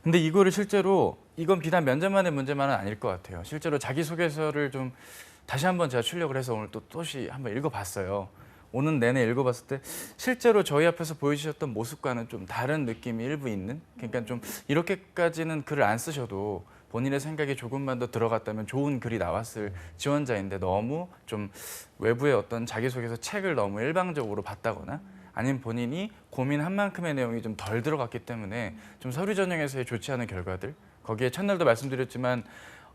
근데 이거를 실제로 이건 비단 면접만의 문제만은 아닐 것 같아요. 실제로 자기소개서를 좀 다시 한번 제가 출력을 해서 오늘 또시 한번 읽어봤어요. 오는 내내 읽어봤을 때 실제로 저희 앞에서 보여주셨던 모습과는 좀 다른 느낌이 일부 있는, 그러니까 좀 이렇게까지는 글을 안 쓰셔도 본인의 생각이 조금만 더 들어갔다면 좋은 글이 나왔을 지원자인데 너무 좀 외부의 어떤 자기소개서 책을 너무 일방적으로 봤다거나 아니면 본인이 고민한 만큼의 내용이 좀 덜 들어갔기 때문에 좀 서류 전형에서의 좋지 않은 결과들, 거기에 첫날도 말씀드렸지만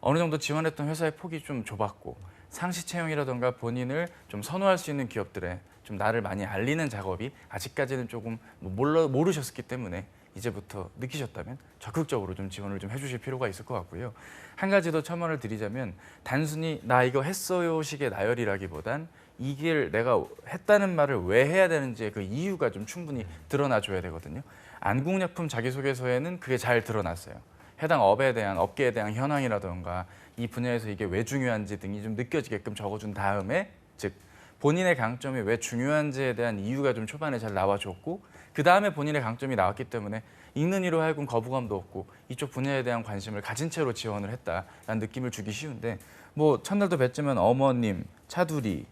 어느 정도 지원했던 회사의 폭이 좀 좁았고 상시 채용이라던가 본인을 좀 선호할 수 있는 기업들에 좀 나를 많이 알리는 작업이 아직까지는 조금 모르셨기 때문에 이제부터 느끼셨다면 적극적으로 좀 지원을 좀 해주실 필요가 있을 것 같고요. 한 가지 더 첨언을 드리자면 단순히 나 이거 했어요 식의 나열이라기보단 이길 내가 했다는 말을 왜 해야 되는지의 그 이유가 좀 충분히 드러나줘야 되거든요. 안국약품 자기소개서에는 그게 잘 드러났어요. 해당 업에 대한 업계에 대한 현황이라던가 이 분야에서 이게 왜 중요한지 등이 좀 느껴지게끔 적어준 다음에, 즉 본인의 강점이 왜 중요한지에 대한 이유가 좀 초반에 잘 나와줬고 그 다음에 본인의 강점이 나왔기 때문에 읽는 이로 하여금 거부감도 없고 이쪽 분야에 대한 관심을 가진 채로 지원을 했다라는 느낌을 주기 쉬운데, 뭐 첫날도 뵀지만 어머님, 차두리,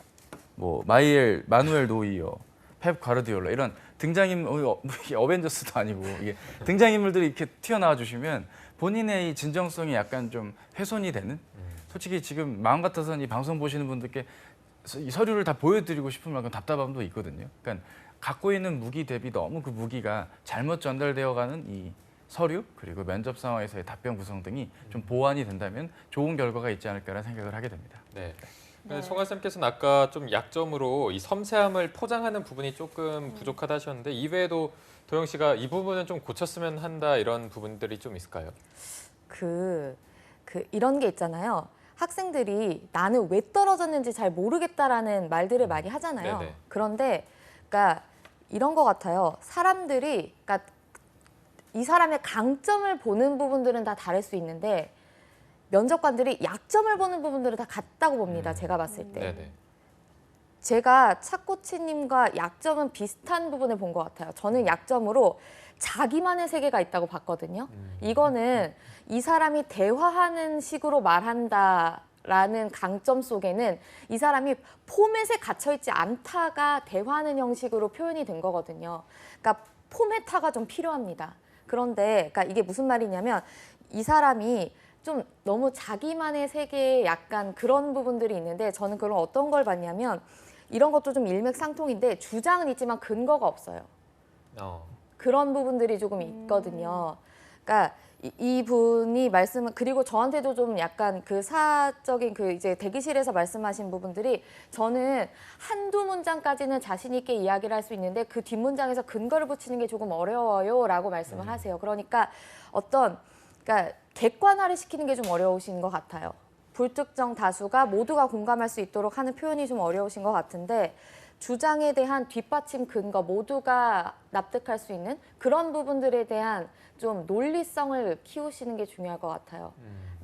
뭐 마누엘 노이어, 펩 과르디올라 이런 등장인물, 어벤져스도 아니고 이게 등장인물들이 이렇게 튀어나와 주시면 본인의 이 진정성이 약간 좀 훼손이 되는, 솔직히 지금 마음 같아서는 이 방송 보시는 분들께 이 서류를 다 보여드리고 싶은 만큼 답답함도 있거든요. 그러니까 갖고 있는 무기 대비 너무 그 무기가 잘못 전달되어가는 이 서류 그리고 면접 상황에서의 답변 구성 등이 좀 보완이 된다면 좋은 결과가 있지 않을까라는 생각을 하게 됩니다. 네. 네. 송아 쌤께서는 아까 좀 약점으로 이 섬세함을 포장하는 부분이 조금 부족하다 하셨는데 이외에도 도영 씨가 이 부분은 좀 고쳤으면 한다 이런 부분들이 좀 있을까요? 이런 게 있잖아요. 학생들이 나는 왜 떨어졌는지 잘 모르겠다라는 말들을 많이 하잖아요. 네네. 그런데 그러니까 이런 것 같아요. 사람들이 그러니까 이 사람의 강점을 보는 부분들은 다 다를 수 있는데 면접관들이 약점을 보는 부분들은 다 같다고 봅니다. 제가 봤을 때. 네네. 제가 차코치님과 약점은 비슷한 부분을 본 것 같아요. 저는 약점으로 자기만의 세계가 있다고 봤거든요. 이거는 이 사람이 대화하는 식으로 말한다라는 강점 속에는 이 사람이 포맷에 갇혀있지 않다가 대화하는 형식으로 표현이 된 거거든요. 그러니까 포메타가 좀 필요합니다. 그런데 그러니까 이게 무슨 말이냐면 이 사람이 좀 너무 자기만의 세계에 약간 그런 부분들이 있는데 저는 그런 어떤 걸 봤냐면 이런 것도 좀 일맥상통인데 주장은 있지만 근거가 없어요. 그런 부분들이 조금 있거든요. 그러니까 이분이 그리고 저한테도 좀 약간 그 사적인 이제 대기실에서 말씀하신 부분들이 저는 한두 문장까지는 자신 있게 이야기를 할 수 있는데 그 뒷문장에서 근거를 붙이는 게 조금 어려워요라고 말씀을 하세요. 그러니까 그러니까 객관화를 시키는 게 좀 어려우신 것 같아요. 불특정 다수가 모두가 공감할 수 있도록 하는 표현이 좀 어려우신 것 같은데 주장에 대한 뒷받침 근거 모두가 납득할 수 있는 그런 부분들에 대한 좀 논리성을 키우시는 게 중요할 것 같아요.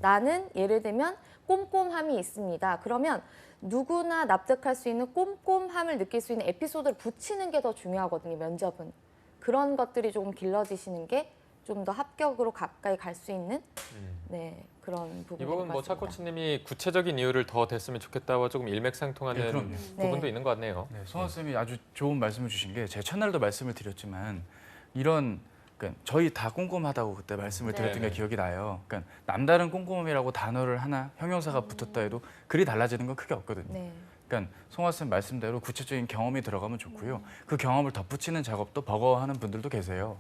나는 예를 들면 꼼꼼함이 있습니다. 그러면 누구나 납득할 수 있는 꼼꼼함을 느낄 수 있는 에피소드를 붙이는 게 더 중요하거든요. 면접은. 그런 것들이 조금 길러지시는 게 좀 더 합격으로 가까이 갈 수 있는 그런 부분. 이 부분 뭐 차코치님이 구체적인 이유를 더 댔으면 좋겠다와 조금 일맥상통하는 그럼요. 부분도 있는 것 같네요. 네, 송아 쌤이 아주 좋은 말씀을 주신 게 제가 첫날도 말씀을 드렸지만 그러니까 저희 다 꼼꼼하다고 그때 말씀을 드렸던 게 기억이 나요. 그러니까 남다른 꼼꼼함이라고 단어를 하나 형용사가 붙었다 해도 글이 달라지는 건 크게 없거든요. 네. 그러니까 송아 쌤 말씀대로 구체적인 경험이 들어가면 좋고요. 그 경험을 덧붙이는 작업도 버거워하는 분들도 계세요.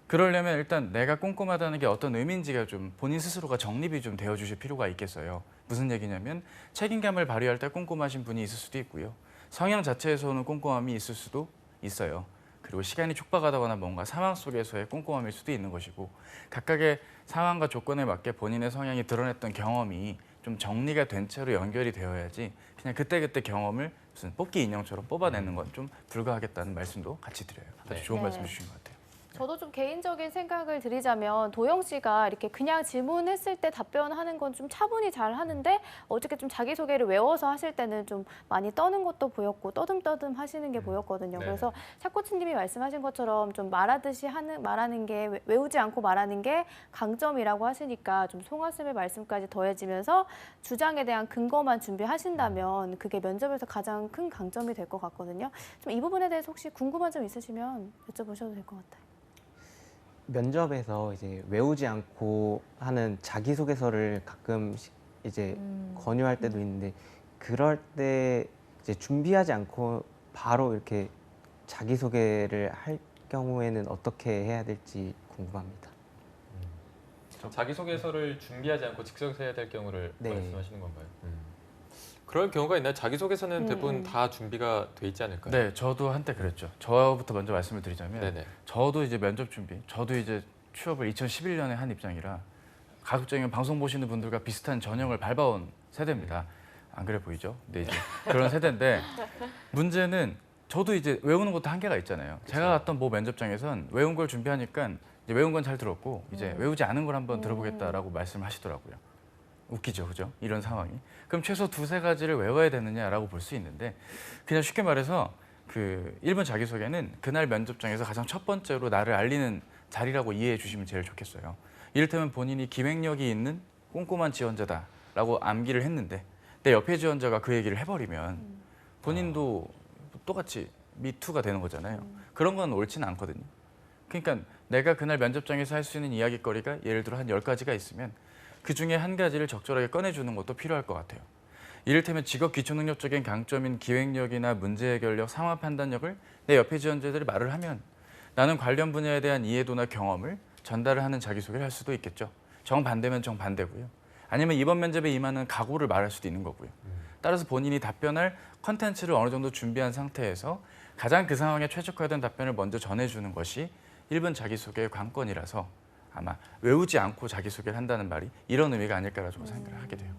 그러려면 일단 내가 꼼꼼하다는 게 어떤 의미인지가 좀 본인 스스로가 정립이 좀 되어주실 필요가 있겠어요. 무슨 얘기냐면 책임감을 발휘할 때 꼼꼼하신 분이 있을 수도 있고요. 성향 자체에서 오는 꼼꼼함이 있을 수도 있어요. 그리고 시간이 촉박하다거나 뭔가 상황 속에서의 꼼꼼함일 수도 있는 것이고 각각의 상황과 조건에 맞게 본인의 성향이 드러냈던 경험이 좀 정리가 된 채로 연결이 되어야지 그냥 그때그때 경험을 무슨 뽑기 인형처럼 뽑아내는 건 좀 불가하겠다는 말씀도 같이 드려요. 아주 좋은 말씀 주신 것 같아요. 저도 좀 개인적인 생각을 드리자면 도영 씨가 이렇게 그냥 질문했을 때 답변하는 건 좀 차분히 잘 하는데 어저께 좀 자기소개를 외워서 하실 때는 좀 많이 떠는 것도 보였고 떠듬떠듬 하시는 게 보였거든요. 네. 그래서 차 코치님이 말씀하신 것처럼 좀 말하듯이 말하는 게 외우지 않고 말하는 게 강점이라고 하시니까 좀 송하슬의 말씀까지 더해지면서 주장에 대한 근거만 준비하신다면 그게 면접에서 가장 큰 강점이 될 것 같거든요. 좀 이 부분에 대해서 혹시 궁금한 점 있으시면 여쭤보셔도 될 것 같아요. 면접에서 이제 외우지 않고 하는 자기소개서를 가끔씩 이제 권유할 때도 있는데 그럴 때 이제 준비하지 않고 바로 이렇게 자기소개를 할 경우에는 어떻게 해야 될지 궁금합니다. 자기소개서를 준비하지 않고 즉석에서 해야 될 경우를 네. 말씀하시는 건가요? 그럴 경우가 있나요? 자기소개서는 대부분 다 준비가 돼 있지 않을까요? 네, 저도 한때 그랬죠. 저부터 먼저 말씀을 드리자면 네네. 저도 이제 면접 준비, 저도 이제 취업을 2011년에 한 입장이라 가급적이면 방송 보시는 분들과 비슷한 전형을 밟아온 세대입니다. 안 그래 보이죠? 네, 이제 그런 세대인데 문제는 저도 이제 외우는 것도 한계가 있잖아요. 제가 갔던 모 면접장에선 외운 걸 준비하니까 이제 외운 건 잘 들었고 이제 외우지 않은 걸 한번 들어보겠다라고 말씀을 하시더라고요. 웃기죠, 그죠? 이런 상황이. 그럼 최소 두세 가지를 외워야 되느냐라고 볼 수 있는데 그냥 쉽게 말해서 그 1번 자기소개는 그날 면접장에서 가장 첫 번째로 나를 알리는 자리라고 이해해 주시면 제일 좋겠어요. 이를테면 본인이 기획력이 있는 꼼꼼한 지원자다라고 암기를 했는데 내 옆에 지원자가 그 얘기를 해버리면 본인도 똑같이 미투가 되는 거잖아요. 그런 건 옳지는 않거든요. 그러니까 내가 그날 면접장에서 할 수 있는 이야기거리가 예를 들어 한 10가지가 있으면 그 중에 한 가지를 적절하게 꺼내주는 것도 필요할 것 같아요. 이를테면 직업 기초능력적인 강점인 기획력이나 문제 해결력, 상황 판단력을 내 옆에 지원자들이 말을 하면 나는 관련 분야에 대한 이해도나 경험을 전달을 하는 자기소개를 할 수도 있겠죠. 정반대면 정반대고요. 아니면 이번 면접에 임하는 각오를 말할 수도 있는 거고요. 따라서 본인이 답변할 컨텐츠를 어느 정도 준비한 상태에서 가장 그 상황에 최적화된 답변을 먼저 전해주는 것이 1번 자기소개의 관건이라서 아마 외우지 않고 자기소개를 한다는 말이 이런 의미가 아닐까라고 생각을 하게 돼요.